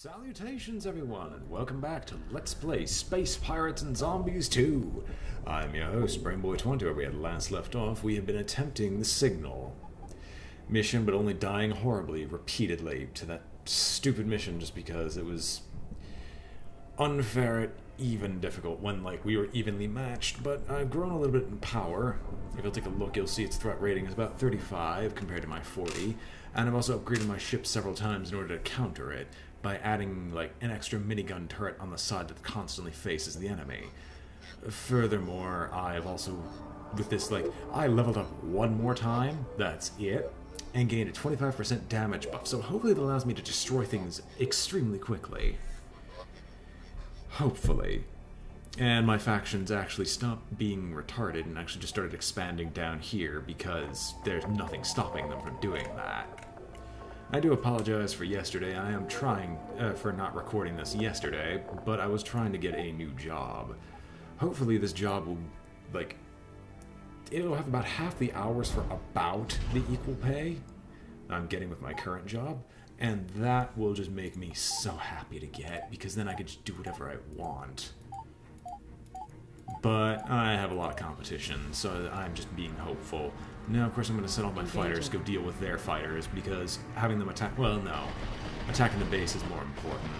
Salutations everyone, and welcome back to Let's Play Space Pirates and Zombies 2. I'm your host, BrainBoy20. Where we had last left off, we have been attempting the signal mission, but only dying horribly, repeatedly, to that stupid mission just because it was unfair, even difficult when, like, we were evenly matched, but I've grown a little bit in power. If you'll take a look, you'll see its threat rating is about 35 compared to my 40, and I've also upgraded my ship several times in order to counter it, by adding, like, an extra minigun turret on the side that constantly faces the enemy. Furthermore, I've also, with this, like, I leveled up one more time, that's it, and gained a 25% damage buff, so hopefully it allows me to destroy things extremely quickly. Hopefully. And my factions actually stopped being retarded and actually just started expanding down here because there's nothing stopping them from doing that. I do apologize for yesterday. I am trying for not recording this yesterday, but I was trying to get a new job. Hopefully this job will, like, it'll have about half the hours for about the equal pay I'm getting with my current job, and that will just make me so happy to get, because then I can just do whatever I want. But I have a lot of competition, so I'm just being hopeful. Now, of course, I'm going to send all my fighters to go deal with their fighters, because having them attack... well, no. Attacking the base is more important.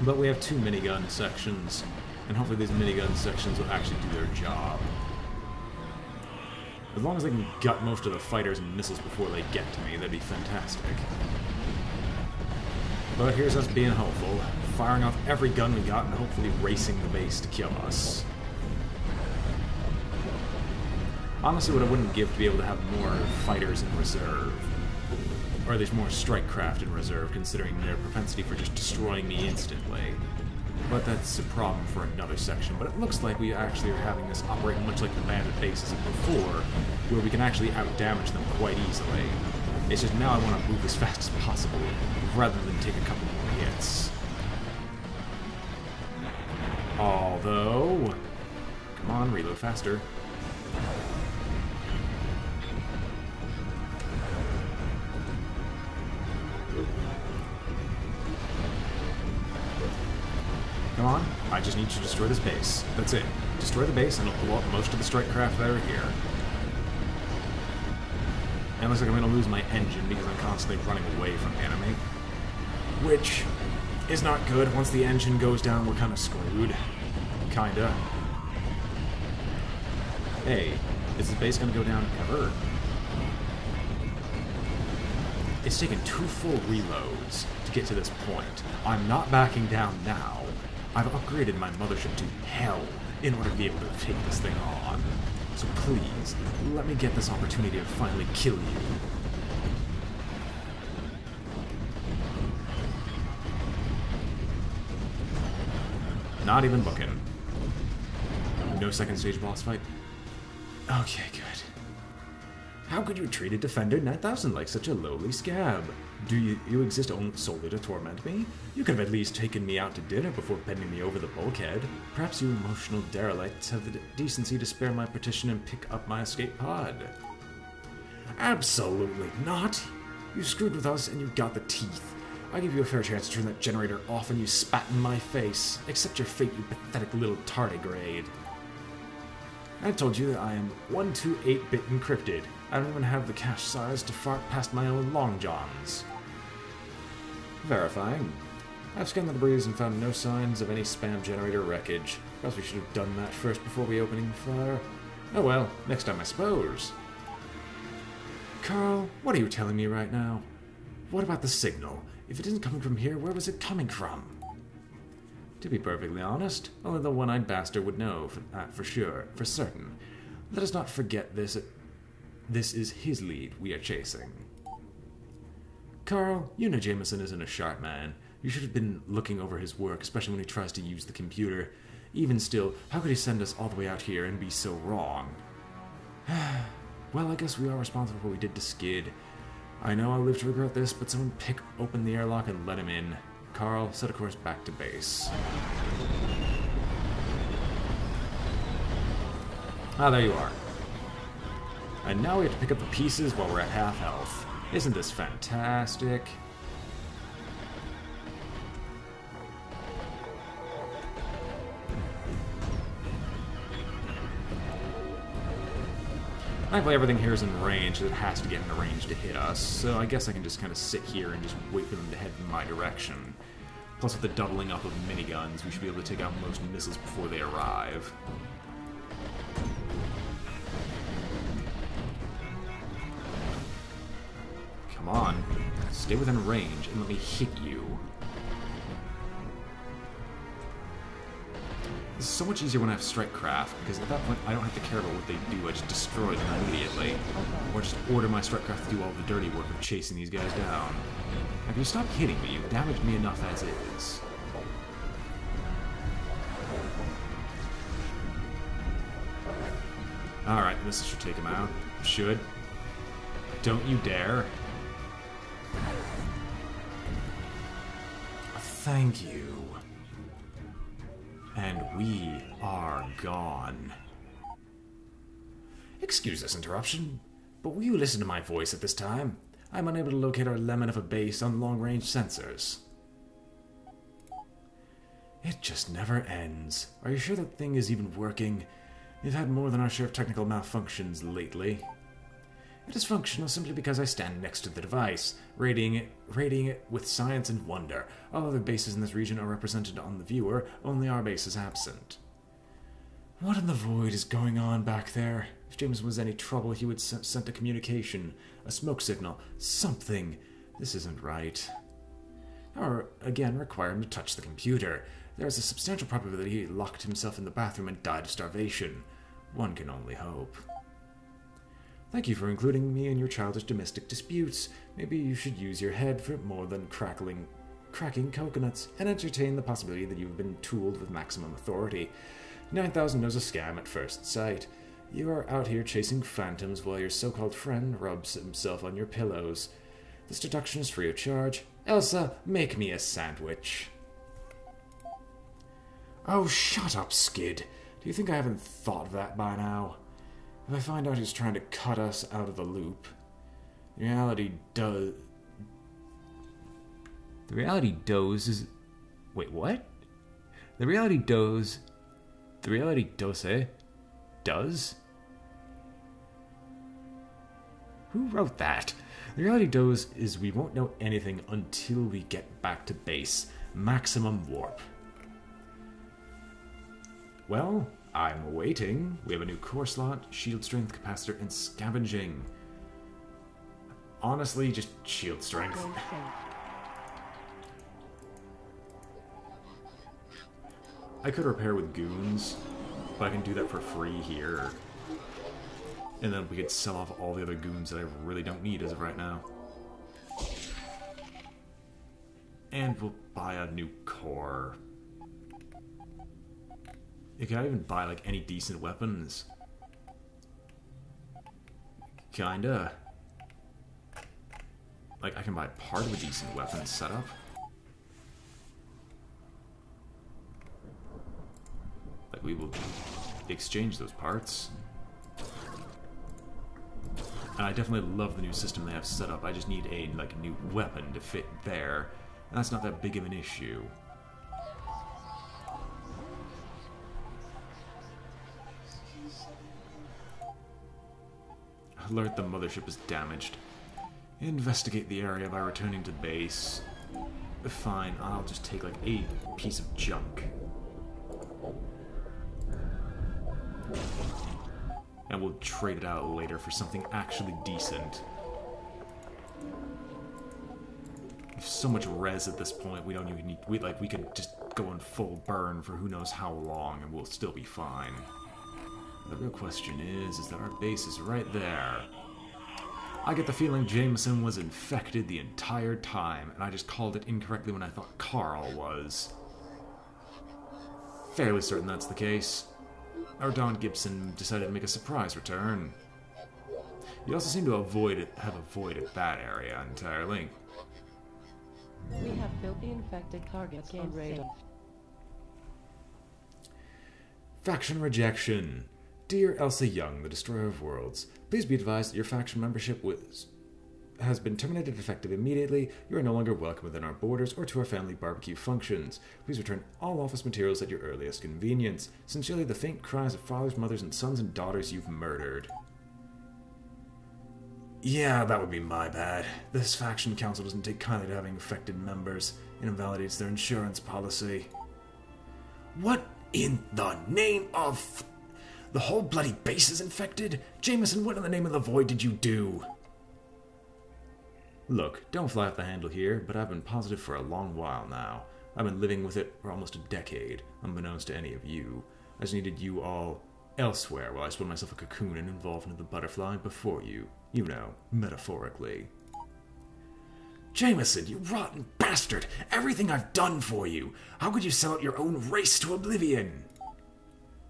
But we have two minigun sections, and hopefully these minigun sections will actually do their job. As long as they can gut most of the fighters and missiles before they get to me, that'd be fantastic. But here's us being hopeful, firing off every gun we got and hopefully racing the base to kill us. Honestly, what I wouldn't give to be able to have more fighters in reserve. Or at least more strike craft in reserve, considering their propensity for just destroying me instantly. But that's a problem for another section. But it looks like we actually are having this operate much like the bandit bases of before, where we can actually out-damage them quite easily. It's just now I want to move as fast as possible, rather than take a couple more hits. Although... come on, reload faster. Come on, I just need to destroy this base. That's it. Destroy the base and it'll blow up most of the strike craft that are here. And it looks like I'm going to lose my engine because I'm constantly running away from the enemy. Which is not good. Once the engine goes down, we're kind of screwed. Kinda. Hey, is this base going to go down ever? It's taken 2 full reloads to get to this point. I'm not backing down now. I've upgraded my mothership to hell in order to be able to take this thing on. So please, let me get this opportunity to finally kill you. Not even looking. No second stage boss fight? Okay, good. How could you treat a Defender 9000 like such a lowly scab? Do you exist solely to torment me? You could have at least taken me out to dinner before bending me over the bulkhead. Perhaps you emotional derelicts have the decency to spare my petition and pick up my escape pod. Absolutely not! You screwed with us and you got the teeth. I gave you a fair chance to turn that generator off and you spat in my face. Accept your fate, you pathetic little tardigrade. I told you that I am 128-bit encrypted. I don't even have the cache size to fart past my own long johns. Verifying. I've scanned the debris and found no signs of any spam generator wreckage. Perhaps we should have done that first before we opening fire. Oh well, next time I suppose. Carl, what are you telling me right now? What about the signal? If it isn't coming from here, where was it coming from? To be perfectly honest, only the one-eyed bastard would know for sure, for certain. Let us not forget this. This is his lead we are chasing. Carl, you know Jameson isn't a sharp man. You should have been looking over his work, especially when he tries to use the computer. Even still, how could he send us all the way out here and be so wrong? Well, I guess we are responsible for what we did to Skid. I know I'll live to regret this, but someone pick open the airlock and let him in. Carl, set a course back to base. Ah, there you are. And now we have to pick up the pieces while we're at half health. Isn't this fantastic? Thankfully, everything here is in range, so it has to get in range to hit us, so I guess I can just kind of sit here and just wait for them to head in my direction. Plus, with the doubling up of miniguns, we should be able to take out most missiles before they arrive. Come on, stay within range and let me hit you. This is so much easier when I have strike craft, because at that point I don't have to care about what they do, I just destroy them immediately. Or just order my strike craft to do all the dirty work of chasing these guys down. Now, if you stop hitting me, you've damaged me enough as is. Alright, this should take him out. Should. Don't you dare. Thank you. And we are gone. Excuse this interruption, but will you listen to my voice at this time? I'm unable to locate our lemon of a base on long-range sensors. It just never ends. Are you sure that thing is even working? We've had more than our share of technical malfunctions lately. It is functional simply because I stand next to the device, radiating it with science and wonder. All other bases in this region are represented on the viewer, only our base is absent. What in the void is going on back there? If James was any trouble, he would sent a communication, a smoke signal, something. This isn't right. Or, again, require him to touch the computer. There is a substantial probability he locked himself in the bathroom and died of starvation. One can only hope. Thank you for including me in your childish domestic disputes. Maybe you should use your head for more than cracking coconuts, and entertain the possibility that you've been tooled with maximum authority. 9000 knows a scam at first sight. You are out here chasing phantoms while your so-called friend rubs himself on your pillows. This deduction is free of charge. Elsa, make me a sandwich. Oh, shut up, Skid. Do you think I haven't thought of that by now? If I find out he's trying to cut us out of the loop, the reality does is... Wait, what? The reality dose... Does? Who wrote that? The reality dose is we won't know anything until we get back to base. Maximum warp. Well, I'm waiting. We have a new core slot, shield strength, capacitor, and scavenging. Honestly, just shield strength. I could repair with goons, but I can do that for free here. And then we could sell off all the other goons that I really don't need as of right now. And we'll buy a new core. Can I even buy, like, any decent weapons? Kinda. Like, I can buy part of a decent weapon setup. Like, we will exchange those parts. And I definitely love the new system they have set up. I just need a, like, new weapon to fit there. And that's not that big of an issue. Alert the mothership is damaged. Investigate the area by returning to base. Fine, I'll just take like a piece of junk. And we'll trade it out later for something actually decent. We have so much res at this point, we don't even need... We could just go in full burn for who knows how long and we'll still be fine. The real question is that our base is right there. I get the feeling Jameson was infected the entire time, and I just called it incorrectly when I thought Carl was. Fairly certain that's the case. Our Don Gibson decided to make a surprise return. You also seem to have avoided that area entirely. We have built the infected targets on radar. Faction Rejection. Dear Elsa Young, the Destroyer of Worlds, please be advised that your faction membership has been terminated effective immediately. You are no longer welcome within our borders or to our family barbecue functions. Please return all office materials at your earliest convenience. Sincerely, the faint cries of fathers, mothers, and sons and daughters you've murdered. Yeah, that would be my bad. This faction council doesn't take kindly to having infected members. It invalidates their insurance policy. What in the name of... The whole bloody base is infected? Jameson, what in the name of the void did you do? Look, don't fly off the handle here, but I've been positive for a long while now. I've been living with it for almost a decade, unbeknownst to any of you. I just needed you all elsewhere while I spun myself a cocoon and evolved into the butterfly before you. You know, metaphorically. Jameson, you rotten bastard! Everything I've done for you! How could you sell out your own race to oblivion?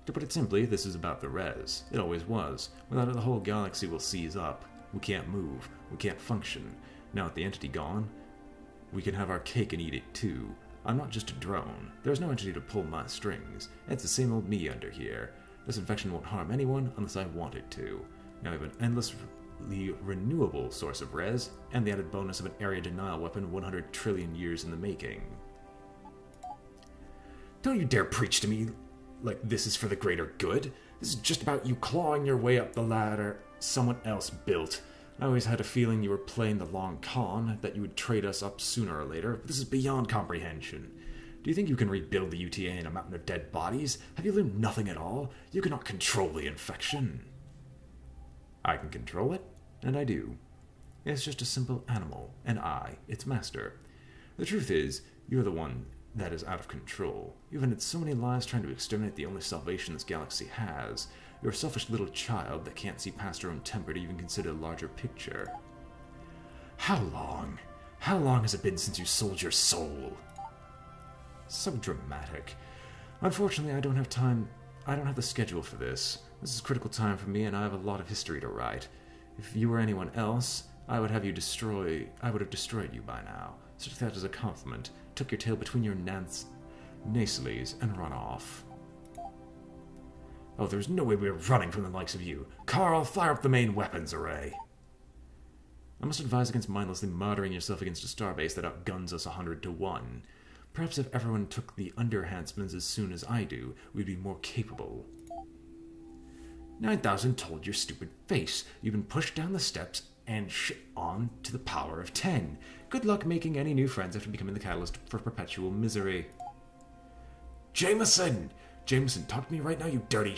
To put it simply, this is about the res. It always was. Without it, the whole galaxy will seize up. We can't move. We can't function. Now with the entity gone, we can have our cake and eat it too. I'm not just a drone. There's no entity to pull my strings. It's the same old me under here. This infection won't harm anyone unless I want it to. Now we have an endlessly renewable source of res, and the added bonus of an area denial weapon 100 trillion years in the making. Don't you dare preach to me like this is for the greater good. This is just about you clawing your way up the ladder someone else built. I always had a feeling you were playing the long con, that you would trade us up sooner or later, but this is beyond comprehension. Do you think you can rebuild the UTA in a mountain of dead bodies? Have you learned nothing at all? You cannot control the infection. I can control it, and I do. It's just a simple animal, and I, its master. The truth is, you're the one that is out of control. You've ended so many lives trying to exterminate the only salvation this galaxy has. You're a selfish little child that can't see past her own temper to even consider the larger picture. How long? How long has it been since you sold your soul? So dramatic. Unfortunately, I don't have time. I don't have the schedule for this. This is a critical time for me, and I have a lot of history to write. If you were anyone else, I would have destroyed you by now. Such that as a compliment. Took your tail between your nasalies and run off. Oh, there's no way we're running from the likes of you. Carl, fire up the main weapons array. I must advise against mindlessly murdering yourself against a starbase that outguns us 100 to 1. Perhaps if everyone took the underhandsmans as soon as I do, we'd be more capable. 9,000 told your stupid face. You've been pushed down the steps and shit on to the power of 10. Good luck making any new friends after becoming the catalyst for perpetual misery. Jameson! Jameson, talk to me right now, you dirty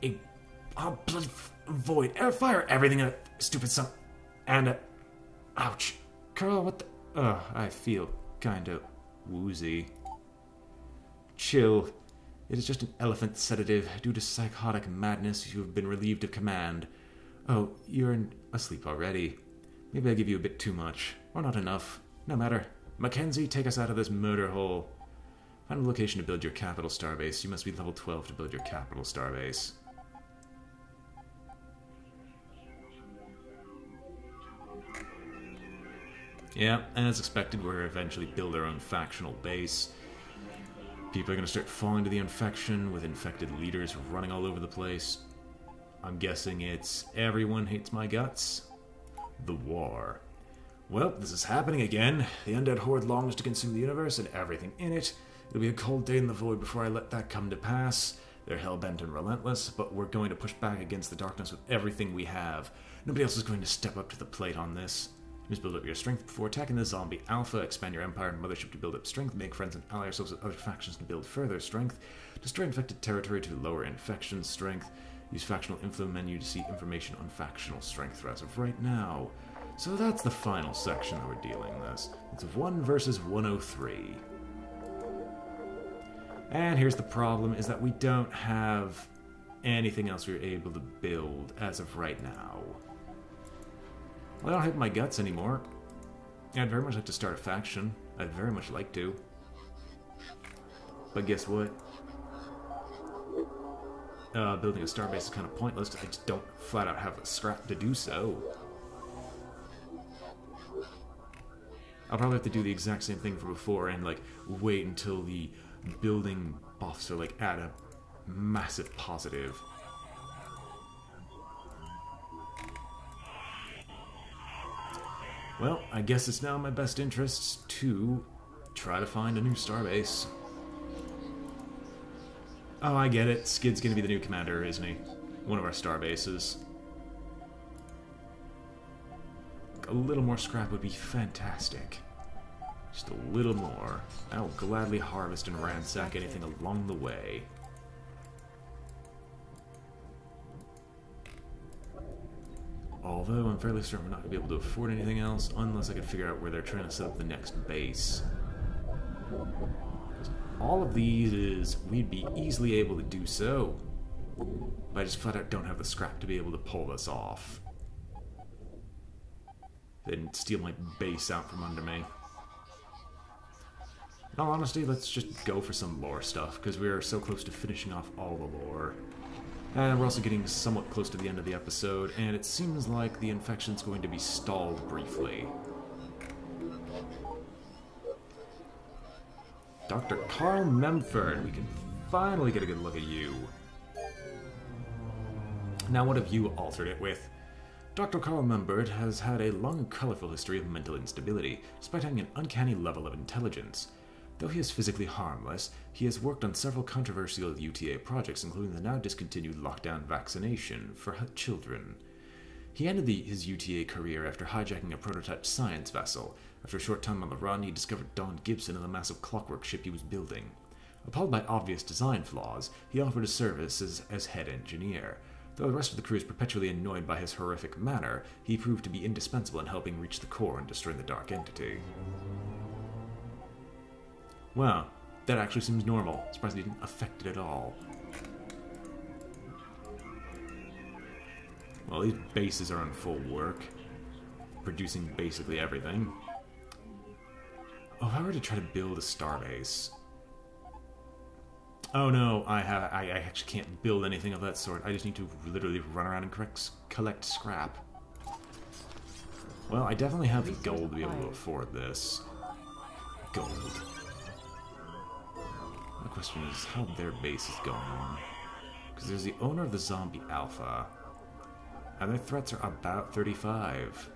bloody void. Fire everything in a stupid son. And ouch. Carl, what the... I feel kinda woozy. Chill. It is just an elephant sedative. Due to psychotic madness, you have been relieved of command. Oh, you're asleep already. Maybe I give you a bit too much. Or not enough. No matter. Mackenzie, take us out of this murder hole. Find a location to build your capital starbase. You must be level 12 to build your capital starbase. Yeah, as expected, we're going to eventually build our own factional base. People are going to start falling to the infection, with infected leaders running all over the place. I'm guessing it's everyone hates my guts. The war. Well, this is happening again. The undead horde longs to consume the universe and everything in it. It'll be a cold day in the void before I let that come to pass. They're hell-bent and relentless, but we're going to push back against the darkness with everything we have. Nobody else is going to step up to the plate on this. Just build up your strength before attacking the zombie alpha, expand your empire and mothership to build up strength, make friends and ally yourselves with other factions to build further strength, destroy infected territory to lower infection strength, use factional info menu to see information on factional strength as of right now. So that's the final section that we're dealing with. It's 1 versus 103. And here's the problem, is that we don't have anything else we're able to build as of right now. Well, I don't have my guts anymore. I'd very much like to start a faction. I'd very much like to. But guess what? Building a starbase is kind of pointless because I just don't flat out have the scrap to do so. I'll probably have to do the exact same thing from before and like wait until the building buffs are like at a massive positive. Well, I guess it's now in my best interests to try to find a new starbase. Oh, I get it. Skid's gonna be the new commander, isn't he? One of our starbases. a little more scrap would be fantastic. Just a little more. I'll gladly harvest and ransack anything along the way. Although I'm fairly certain we're not going to be able to afford anything else unless I can figure out where they're trying to set up the next base. All of these we'd be easily able to do so. But I just flat out don't have the scrap to be able to pull this off. They didn't steal my base out from under me. In all honesty, let's just go for some lore stuff, because we are so close to finishing off all the lore. And we're also getting somewhat close to the end of the episode, and it seems like the infection's going to be stalled briefly. Dr. Carl Memford, we can finally get a good look at you. Now, what have you altered it with? Dr. Carl Memford has had a long and colorful history of mental instability, despite having an uncanny level of intelligence. Though he is physically harmless, he has worked on several controversial UTA projects, including the now discontinued lockdown vaccination for children. He ended his UTA career after hijacking a prototype science vessel. After a short time on the run, he discovered Don Gibson and the massive clockwork ship he was building. Appalled by obvious design flaws, he offered his services as head engineer. Though the rest of the crew is perpetually annoyed by his horrific manner, he proved to be indispensable in helping reach the core and destroy the Dark Entity. Wow, that actually seems normal. Surprised he didn't affect it at all. Well, these bases are in full work, producing basically everything. Oh, if I were to try to build a starbase... Oh no, I actually can't build anything of that sort. I just need to literally run around and collect scrap. Well, I definitely have the gold to be able to afford this. Gold. The question is how their base is going. Because there's the owner of the Zombie Alpha. And their threats are about 35.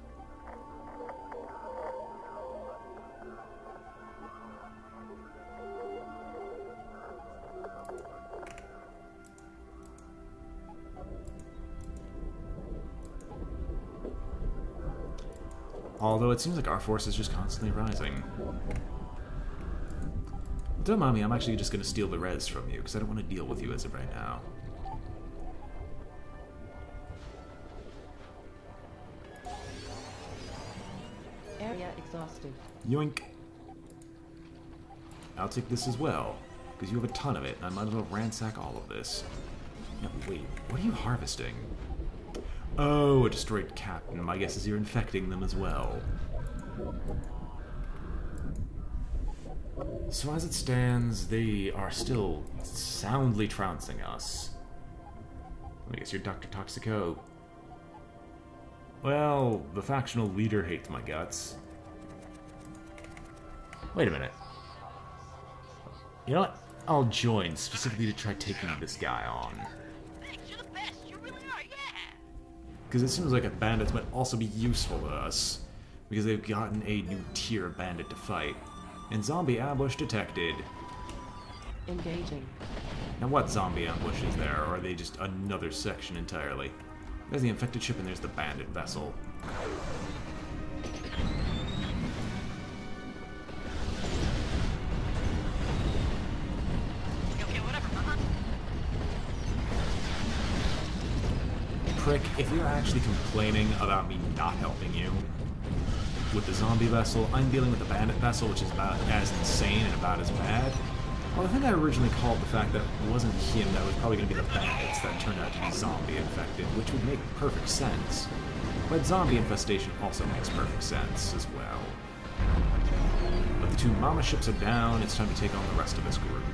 Although it seems like our force is just constantly rising. Don't mind me, I'm actually just going to steal the res from you, because I don't want to deal with you as of right now. Area exhausted. Yoink! I'll take this as well, because you have a ton of it, and I might as well ransack all of this. No, wait, what are you harvesting? Oh, a destroyed captain. My guess is you're infecting them as well. So as it stands, they are still soundly trouncing us. I guess you're Dr. Toxico. Well, the factional leader hates my guts. Wait a minute. You know what? I'll join, specifically to try taking this guy on. Because it seems like a bandits might also be useful to us, because they've gotten a new tier of bandit to fight. And zombie ambush detected. Engaging. Now what zombie ambush is there, or are they just another section entirely? There's the infected ship and there's the bandit vessel. Prick, if you're actually complaining about me not helping you with the zombie vessel, I'm dealing with the bandit vessel, which is about as insane and about as bad. Well, I think I originally called the fact that it wasn't him that was probably going to be the bandits that turned out to be zombie infected, which would make perfect sense. But zombie infestation also makes perfect sense as well. But the two mama ships are down, it's time to take on the rest of this group.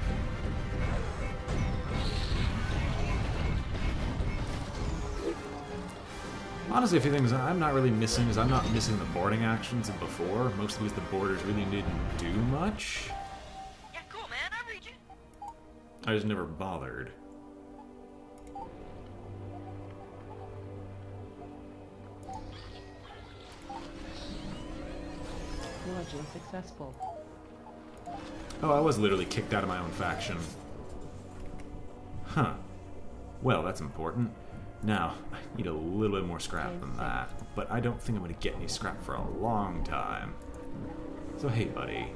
Honestly, a few things I'm not really missing is I'm not missing the boarding actions of before, mostly because the boarders really didn't do much. Yeah, cool, man. I read you. I just never bothered. Pillaging successful. Oh, I was literally kicked out of my own faction. Huh. Well, that's important. Now, I need a little bit more scrap than that, but I don't think I'm going to get any scrap for a long time. So hey buddy,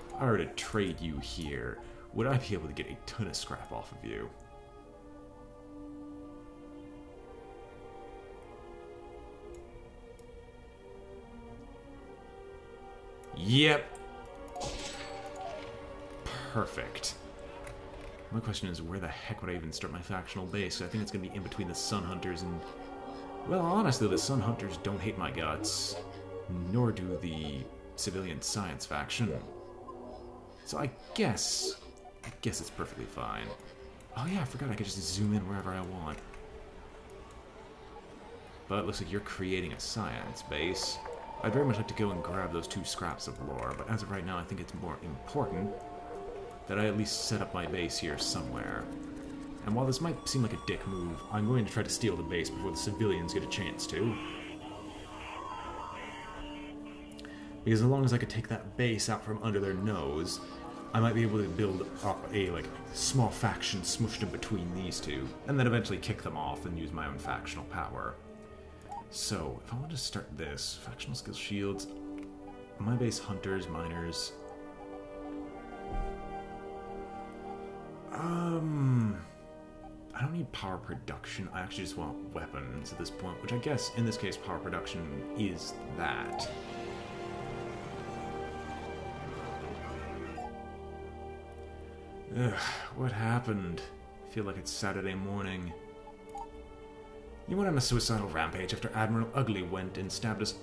if I were to trade you here, would I be able to get a ton of scrap off of you? Yep. Perfect. My question is, where the heck would I even start my factional base? I think it's going to be in between the Sun Hunters and... Well, honestly, the Sun Hunters don't hate my guts. Nor do the Civilian Science faction. So I guess it's perfectly fine. Oh yeah, I forgot I could just zoom in wherever I want. But it looks like you're creating a science base. I'd very much like to go and grab those 2 scraps of lore, but as of right now, I think it's more important that I at least set up my base here somewhere. And while this might seem like a dick move, I'm going to try to steal the base before the civilians get a chance to. Because as long as I could take that base out from under their nose, I might be able to build up a small faction smushed in between these two, and then eventually kick them off and use my own factional power. So, if I want to start this, factional skill shields, my base hunters, miners. I don't need power production, I actually just want weapons at this point, which I guess, in this case, power production is that. Ugh, what happened? I feel like it's Saturday morning. You went on a suicidal rampage after Admiral Ugly went and stabbed us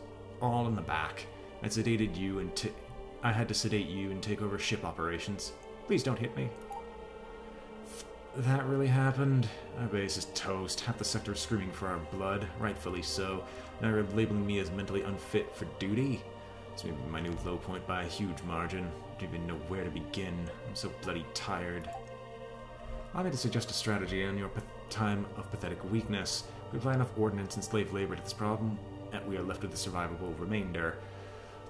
all in the back. I sedated you and I had to sedate you and take over ship operations. Please don't hit me. That really happened? Our base is toast. Half the sector is screaming for our blood, rightfully so. Now you're labeling me as mentally unfit for duty. It's maybe my new low point by a huge margin. I don't even know where to begin. I'm so bloody tired. Allow me to suggest a strategy on your time of pathetic weakness. We apply enough ordnance and slave labor to this problem, and we are left with the survivable remainder.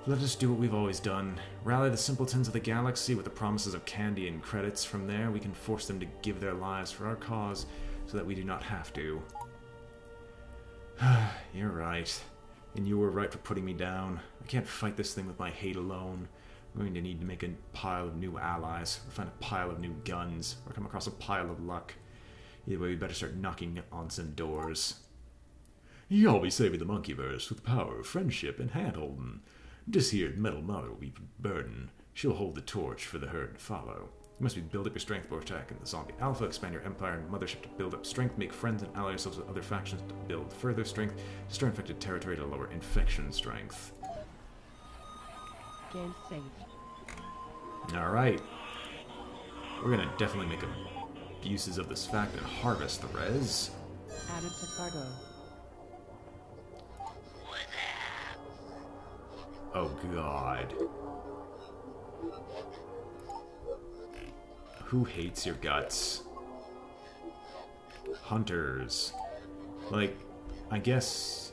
Let us do what we've always done. Rally the simpletons of the galaxy with the promises of candy and credits. From there, we can force them to give their lives for our cause, so that we do not have to. You're right. And you were right for putting me down. I can't fight this thing with my hate alone. I'm going to need to make a pile of new allies, or find a pile of new guns, or come across a pile of luck. Either way, we better start knocking on some doors. Y'all be saving the monkeyverse with the power of friendship and hand-holding. This here metal mother will be burden. She'll hold the torch for the herd to follow. You must be build up your strength for attack in the zombie alpha, expand your empire and mothership to build up strength, make friends and ally yourselves with other factions to build further strength, destroy infected territory to lower infection strength. Game saved. Alright. We're gonna definitely make uses of this fact and harvest the res. Added to cargo. Oh god. Who hates your guts? Hunters. Like, I guess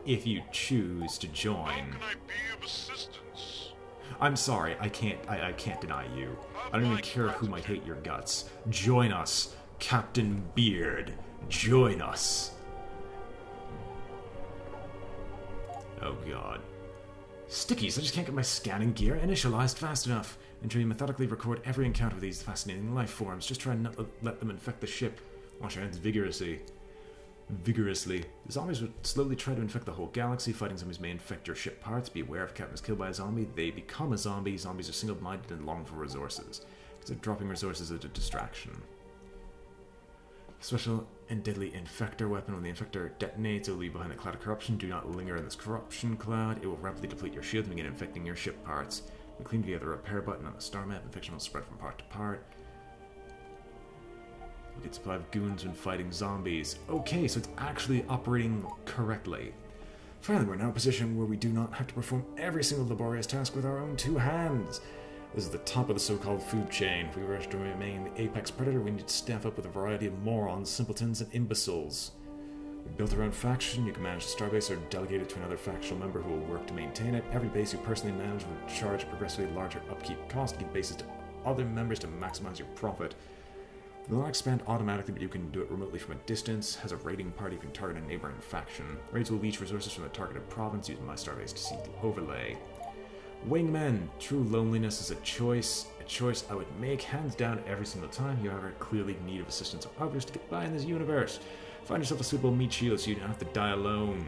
if you choose to join. How can I be of assistance? I'm sorry, I can't deny you. I don't even care who might hate your guts. Join us, Captain Beard. Join us. Oh god. Stickies, I just can't get my scanning gear initialized fast enough. Ensure you methodically record every encounter with these fascinating life forms. Just try not to let them infect the ship. Wash your hands vigorously. The zombies would slowly try to infect the whole galaxy. Fighting zombies may infect your ship parts. Be aware if a captain is killed by a zombie, they become a zombie. Zombies are single-minded and long for resources. Consider dropping resources as a distraction. Special and deadly infector weapon. When the infector detonates, it will leave behind a cloud of corruption. Do not linger in this corruption cloud. It will rapidly deplete your shield and begin infecting your ship parts. When clean via the repair button on the star map, infection will spread from part to part. You get supply of goons when fighting zombies. Okay, so it's actually operating correctly. Finally, we're now in a position where we do not have to perform every single laborious task with our own 2 hands. This is the top of the so-called food chain. If we wish to remain the apex predator, we need to staff up with a variety of morons, simpletons, and imbeciles. We built our own faction. You can manage the starbase or delegate it to another factional member who will work to maintain it. Every base you personally manage will charge a progressively larger upkeep cost. Give bases to other members to maximize your profit. They'll not expand automatically, but you can do it remotely from a distance. Has a raiding party, you can target a neighboring faction. Raids will leech resources from the targeted province using my starbase to see the overlay. Wingmen. True loneliness is a choice I would make hands down every single time you ever clearly in need of assistance or others to get by in this universe. Find yourself a suitable meat shield so you don't have to die alone.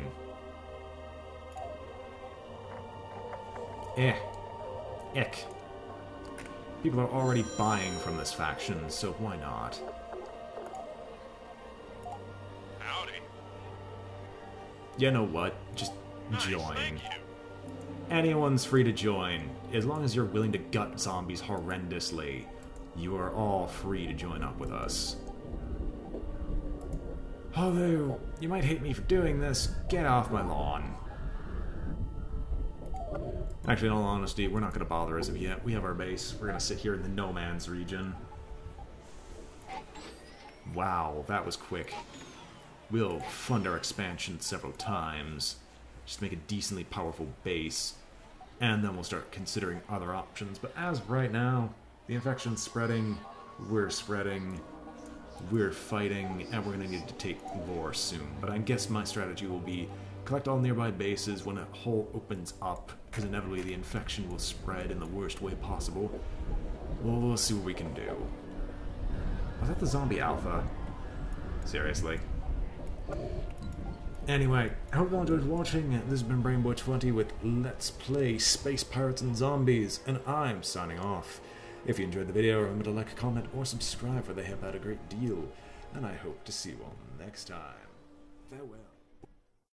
Ick. People are already buying from this faction, so why not? Howdy. You know what? Just Nice, join. thank you. Anyone's free to join. As long as you're willing to gut zombies horrendously, you are all free to join up with us. Although, you might hate me for doing this, get off my lawn. Actually, in all honesty, we're not going to bother as of yet. We have our base. We're going to sit here in the no man's region. Wow, that was quick. We'll fund our expansion several times. Just make a decently powerful base. And then we'll start considering other options. But as of right now, the infection's spreading, we're fighting, and we're going to need to take war soon. But I guess my strategy will be collect all nearby bases when a hole opens up, because inevitably the infection will spread in the worst way possible. Well, we'll see what we can do. Was that the zombie alpha? Seriously. Anyway, I hope you all enjoyed watching. This has been BrainBoy 20 with Let's Play Space Pirates and Zombies, and I'm signing off. If you enjoyed the video, remember to like, comment, or subscribe, for they help out a great deal. And I hope to see you all next time. Farewell.